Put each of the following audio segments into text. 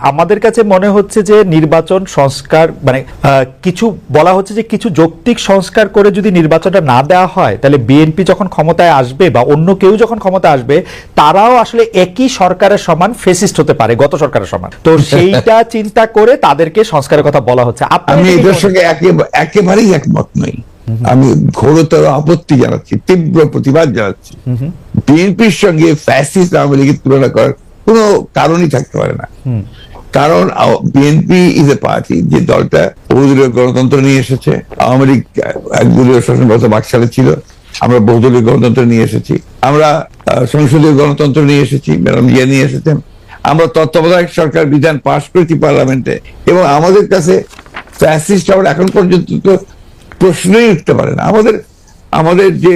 আমাদের কাছে মনে হচ্ছে যে নির্বাচন সংস্কার মানে কিছু বলা হচ্ছে যে কিছু যৌক্তিক সংস্কার করে যদি নির্বাচনটা না দেওয়া হয় তাহলে বিএনপি যখন ক্ষমতায় আসবে বা অন্য কেউ যখন ক্ষমতায় আসবে তারাও আসলে একই সরকারের সমান ফেসিস্ট হতে পারে, গত সরকারের সমান। তো সেইটা চিন্তা করে তাদেরকে সংস্কারের কথা বলা হচ্ছে। আমি এটার সঙ্গে একেবারেই একমত নই। আমি ঘোরতর আপত্তি জানাচ্ছি, তীব্র প্রতিবাদ জানাচ্ছি। বিএনপির সঙ্গে ফ্যাসিস্ট আওয়ামী লীগের তুলনা করার কোনো কারণই থাকতে পারে না। কারণ বিএনপি ইজ এ পার্টি, যে দলটা বহুদলীয় গণতন্ত্র নিয়ে এসেছে। আওয়ামী লীগ একদলীয় শাসন ব্যবস্থা বাকশালে ছিল, আমরা বহুদলীয় গণতন্ত্র নিয়ে এসেছি। আমরা সংসদীয় গণতন্ত্র নিয়ে এসেছি, ম্যাডাম জিয়া নিয়ে এসেছেন। আমরা তত্ত্বাবধায়ক সরকার বিধান পাশ করেছি পার্লামেন্টে, এবং আমাদের কাছে ফ্যাসিস্ট আমরা এখন পর্যন্ত তো প্রশ্নই উঠতে পারে না। আমাদের যে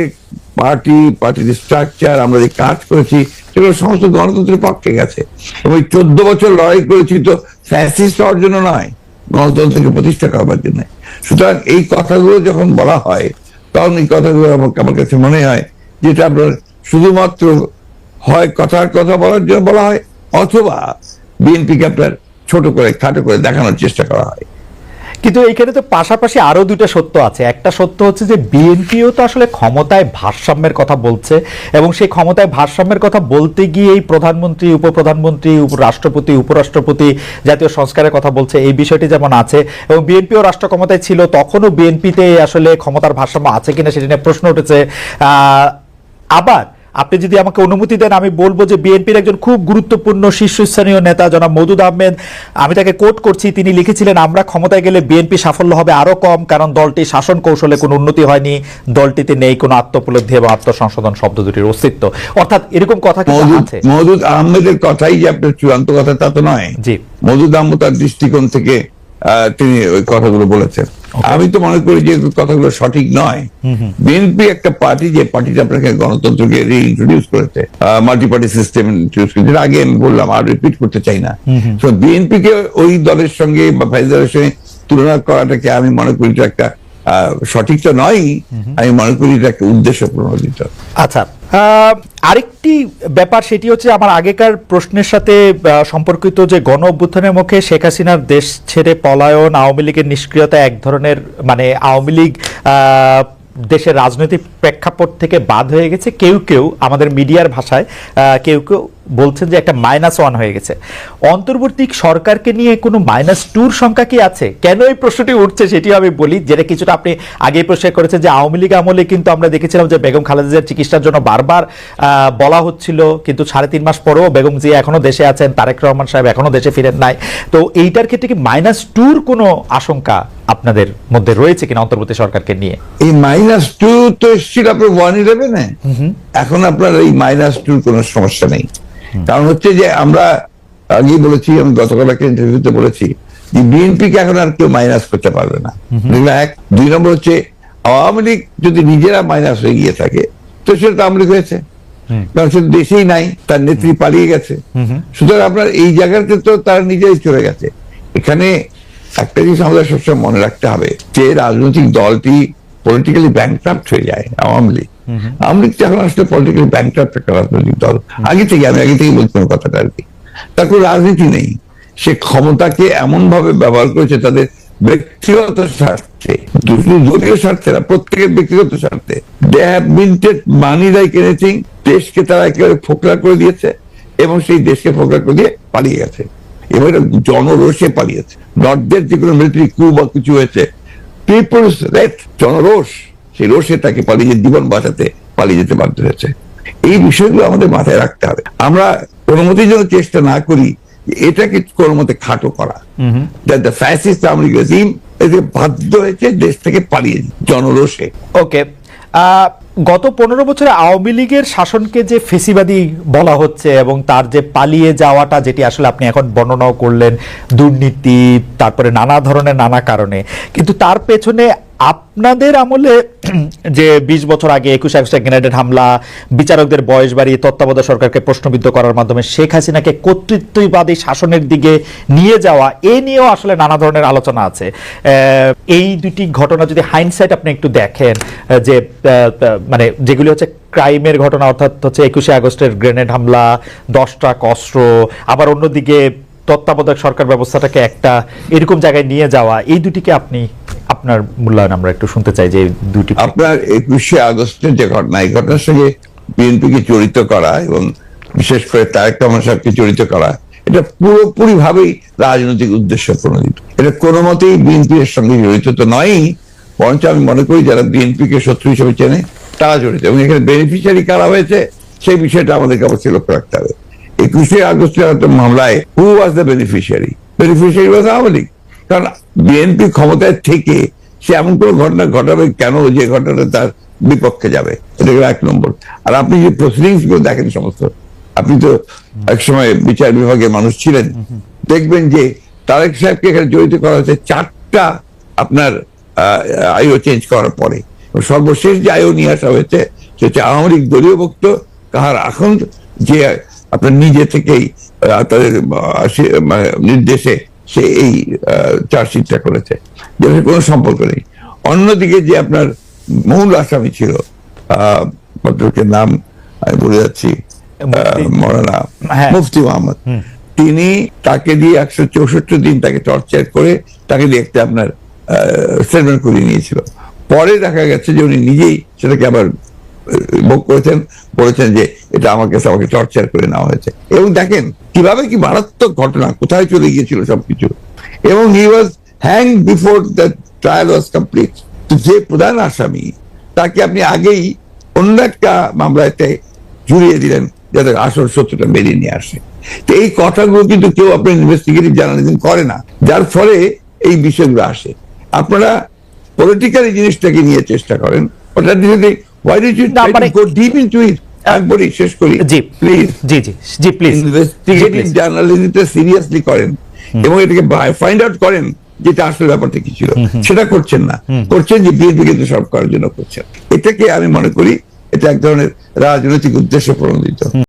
পার্টির স্ট্রাকচার, আমরা যে কাজ করেছি, সেগুলো সমস্ত গণতন্ত্রের পক্ষে গেছে। এবং 14 বছর লড়াই করেছি তো ফ্যাসিস্ট হওয়ার জন্য নয়, গণতন্ত্রকে প্রতিষ্ঠা করবার জন্য। সুতরাং এই কথাগুলো যখন বলা হয়, তখন এই কথাগুলো আমার কাছে মনে হয় যেটা আপনার শুধুমাত্র হয় কথার কথা বলার জন্য বলা হয়, অথবা বিএনপিকে আপনার ছোট করে খাটো করে দেখানোর চেষ্টা করা হয়। কিন্তু এইখানে তো পাশাপাশি আরো দুটো সত্য আছে। একটা সত্য হচ্ছে যে বিএনপিও তো আসলে ক্ষমতায় ভারসাম্যের কথা বলছে, এবং সেই ক্ষমতায় ভারসাম্যের কথা বলতে গিয়ে এই প্রধানমন্ত্রী, উপপ্রধানমন্ত্রী, রাষ্ট্রপতি, উপরাষ্ট্রপতি জাতীয় সংস্কারের কথা বলছে, এই বিষয়টি যেমন আছে। এবং বিএনপিও রাষ্ট্র ক্ষমতায় ছিল, তখনও বিএনপিতে আসলে ক্ষমতার ভারসাম্য আছে কিনা সেটা নিয়ে প্রশ্ন উঠেছে। আবার আপনি যদি আমাকে অনুমতি দেন, আমি বলবো যে বিএনপির একজন খুব গুরুত্বপূর্ণ শীর্ষস্থানীয় নেতা জনাব মওদুদ আহমেদ, আমি তাকে কোট করছি, তিনি লিখেছিলেন, আমরা ক্ষমতায় গেলে বিএনপি সাফল্য হবে আরো কম, কারণ দলটি শাসন কৌশলে কোনো উন্নতি হয়নি, দলটিতে নেই কোনো আত্মোপলব্ধি এবং আত্মসংশোধন শব্দ দুটির অস্তিত্ব। অর্থাৎ এরকম কথা কিন্তু আছে। মওদুদ আহমেদের কথাই যে আপনার চূড়ান্ত কথা তা তো নয়। জি, মওদুদ আহমেদ তার দৃষ্টিকোণ থেকে তিনি ওই কথাগুলো বলেছেন। আমি তো মনে করি যে কথাগুলো সঠিক নয়। বিএনপি একটা পার্টি, যে পার্টিটা আপনাকে গণতন্ত্রকে রিইন্ট্রোডিউস করেছে, মাল্টি পার্টি সিস্টেম ইন্ট্রোডিউস করেছে, যেটা আগে আমি বললাম, আর রিপিট করতে চাই না। তো বিএনপিকে ওই দলের সঙ্গে বা ফেডারেশনের সঙ্গে তুলনা করাটাকে আমি মনে করি যে একটা সঠিক তো নয়। আমি মনে করি এটা একটা উদ্দেশ্য প্রণোদিত। আচ্ছা, আরেকটি ব্যাপার, সেটি হচ্ছে আমার আগেকার প্রশ্নের সাথে সম্পর্কিত, যে গণ অভ্যুত্থানের মুখে শেখ হাসিনার দেশ ছেড়ে পলায়ন, আওয়ামী লীগের নিষ্ক্রিয়তা এক ধরনের, মানে আওয়ামী লীগ দেশের রাজনৈতিক প্রেক্ষাপট থেকে বাদ হয়ে গেছে। কেউ কেউ আমাদের মিডিয়ার ভাষায় কেউ কেউ বলছেন যে একটা -1 হয়ে গেছে। অন্তর্বর্তী সরকারকে নিয়ে কোনো -2 সংখ্যা কি আছে? কেন এই প্রশ্নটি উঠছে সেটিও আমি বলি, যেটা কিছুটা আপনি আগে প্রশ্ন করেছেন, যে আওয়ামী লীগ আমলে কিন্তু আমরা দেখেছিলাম যে বেগম খালেদা জিয়ার চিকিৎসার জন্য বারবার বলা হচ্ছিল, কিন্তু 3.5 মাস পরেও বেগম জিয়া এখনো দেশে আছেন, তারেক রহমান সাহেব এখনো দেশে ফিরেন নাই। তো এইটার ক্ষেত্রে কি -2 কোনো আশঙ্কা আপনাদের মধ্যে রয়েছে কিনা অন্তর্বর্তী সরকারকে নিয়ে? এই -2 তো এসেছিল আপনার 111-এ। এখন আপনার এই -2 কোনো সমস্যা নেই। কারণ হচ্ছে যে আমরা আগেই বলেছি, আমি গতকাল একটা ইন্টারভিউতে বলেছি যে বিএনপিকে এখন আর কেউ মাইনাস করতে পারবে না। 2 নম্বর হচ্ছে, আওয়ামী লীগ যদি নিজেরা মাইনাস হয়ে গিয়ে থাকে তো সেটা তো আওয়ামী লীগ হয়েছে, কারণ সে দেশেই নাই, তার নেত্রী পালিয়ে গেছে। সুতরাং আপনার এই জায়গাতে তো তারা নিজেই চলে গেছে। এখানে একটা জিনিস আমাদের সবসময় মনে রাখতে হবে, যে রাজনৈতিক দলটি পলিটিক্যালি ব্যাংক্রাফট হয়ে যায়। আওয়ামী লীগ এখন আসলে পলিটিক্যালি ব্যাংক্রাফট একটা রাজনৈতিক দল। আমি আগে থেকেই বলছিলাম কথাটা আর কি। তার কোনো রাজনীতি নেই। সে ক্ষমতাকে এমন ভাবে ব্যবহার করেছে তাদের ব্যক্তিগত স্বার্থে, দলীয় স্বার্থে না, প্রত্যেকের ব্যক্তিগত স্বার্থে। They have minted money like anything. দেশকে তারা একেবারে ফোকলা করে দিয়েছে, এবং সেই দেশকে ফোকলা করে দিয়ে পালিয়ে গেছে। এবং এটা জনরোষে পালিয়েছে। নর্থদের যে কোনো মিলিটারি কু বা কিছু হয়েছে, পিপলস রেট, জনরোষ, সেই রোষে তাকে জীবন বাঁচাতে পালিয়ে যেতে বাধ্য হয়েছে। এই বিষয়গুলো আমাদের মাথায় রাখতে হবে। আমরা কোনো মতেই যেন চেষ্টা না করি এটাকে কোনো মতে খাটো করা। ফ্যাসিস্ট আওয়ামী লীগ রেজিম বাধ্য হয়েছে দেশ থেকে পালিয়ে জনরোষে। ওকে, গত 15 বছরে আওয়ামী লীগের শাসনকে যে ফেসিবাদী বলা হচ্ছে, এবং তার যে পালিয়ে যাওয়াটা, যেটি আসলে আপনি এখন বর্ণনাও করলেন, দুর্নীতি, তারপরে নানা ধরনের নানা কারণে, কিন্তু তার পেছনে আপনাদের আমলে যে 20 বছর আগে 21 আগস্টে গ্রেনেড হামলা, বিচারকদের বয়স বাড়িয়ে তত্ত্বাবধায়ক সরকারকে প্রশ্নবিদ্ধ করার মাধ্যমে শেখ হাসিনাকে কর্তৃত্ববাদী শাসনের দিকে নিয়ে যাওয়া, এ নিয়েও আসলে নানা ধরনের আলোচনা আছে। এই দুটি ঘটনা যদি হাইন্ডসাইট আপনি একটু দেখেন, যে মানে যেগুলি হচ্ছে ক্রাইমের ঘটনা, অর্থাৎ হচ্ছে 21 আগস্টের গ্রেনেড হামলা, 10 ট্রাক অস্ত্র, আবার অন্যদিকে তত্ত্বাবধায়ক সরকার ব্যবস্থাটাকে একটা এরকম জায়গায় নিয়ে যাওয়া, এই দুটিকে আপনি আপনার মূল্যায়ন আমরা একটু শুনতে চাই যে দুটি। আপনার 21শে আগস্টের যে ঘটনা, এই ঘটনার সঙ্গে বিএনপিকে জড়িত করা এবং বিশেষ করে তারেক রহমান সাহেবকে জড়িত করা, এটা পুরোপুরি ভাবেই রাজনৈতিক উদ্দেশ্য প্রণোদিত। এটা কোনো মতেই বিএনপির সঙ্গে জড়িত তো নয়ই, বরঞ্চ আমি মনে করি যারা বিএনপিকে শত্রু হিসেবে চেনে তারা জড়িত। এবং এখানে বেনিফিশিয়ারি কারা হয়েছে সেই বিষয়টা আমাদেরকে অবশ্যই লক্ষ্য রাখতে হবে। 21শে আগস্টের একটা মামলায় who was the beneficiary? Beneficiary was Awami League. কারণ বিএনপি ক্ষমতায় থেকে সে এমন কোনো ঘটনা ঘটাবে কেন যে ঘটনাটা তার বিপক্ষে যাবে? এটা গেল 1 নম্বর। আর আপনি যে প্রসিডিংস গুলো দেখেন সমস্ত, আপনি তো একসময় বিচার বিভাগের মানুষ ছিলেন, দেখবেন যে তারেক সাহেবকে এখানে জড়িত করা হয়েছে 4টা আপনার আইও চেঞ্জ করার পরে। সর্বশেষ যে আইও নিয়ে আসা হয়েছে সে হচ্ছে আওয়ামী লীগ দলীয় ভুক্ত কাহার এখন যে আপনার নিজে থেকেই তাদের নির্দেশে সে এই চার্জশিটটা করেছে, যেটা কোনো সম্পর্ক নেই। অন্যদিকে যে আপনার মূল আসামি ছিল, ভদ্রলোকের নাম আমি বলে যাচ্ছি, মৌলানা মুফতি মোহাম্মদ, তিনি তাকে দিয়ে 164 দিন তাকে টর্চার করে তাকে দিয়ে একটা আপনার স্টেটমেন্ট করিয়ে নিয়েছিল। পরে দেখা গেছে যে উনি নিজেই সেটাকে আবার ভোগ করেছেন, বলেছেন যে এটা আমাকে টর্চার করে নেওয়া হয়েছে। এবং দেখেন কিভাবে কি মারাত্মক ঘটনা, কোথায় চলে গিয়েছিল সবকিছু। এবং he was hang before the trial was complete. যে প্রধান আসামি তাকে আপনি আগেই অন্য একটা মামলাতে জুড়িয়ে দিলেন যাতে আসল সত্যটা বেরিয়ে নিয়ে আসে। তো এই কথাগুলো কিন্তু কেউ আপনার ইনভেস্টিগেটিভ জার্নালিজম করে না, যার ফলে এই বিষয়গুলো আসে। আপনারা পলিটিক্যাল জিনিসটাকে নিয়ে চেষ্টা করেন, ওটা দিয়ে why did you try to go deep into it? একবারই শেষ করি প্লিজ। জি প্লিজ ইনভেস্টিগেটিভ জার্নালিজমটা সিরিয়াসলি করেন এবং এটাকে ফাইন্ড আউট করেন যেটা আসলে ব্যাপারটা কি ছিল। সেটা করছেন না, করছেন যে বিএনপি কিন্তু সব করার জন্য করছেন। এটাকে আমি মনে করি এটা এক ধরনের রাজনৈতিক উদ্দেশ্য প্রণোদিত।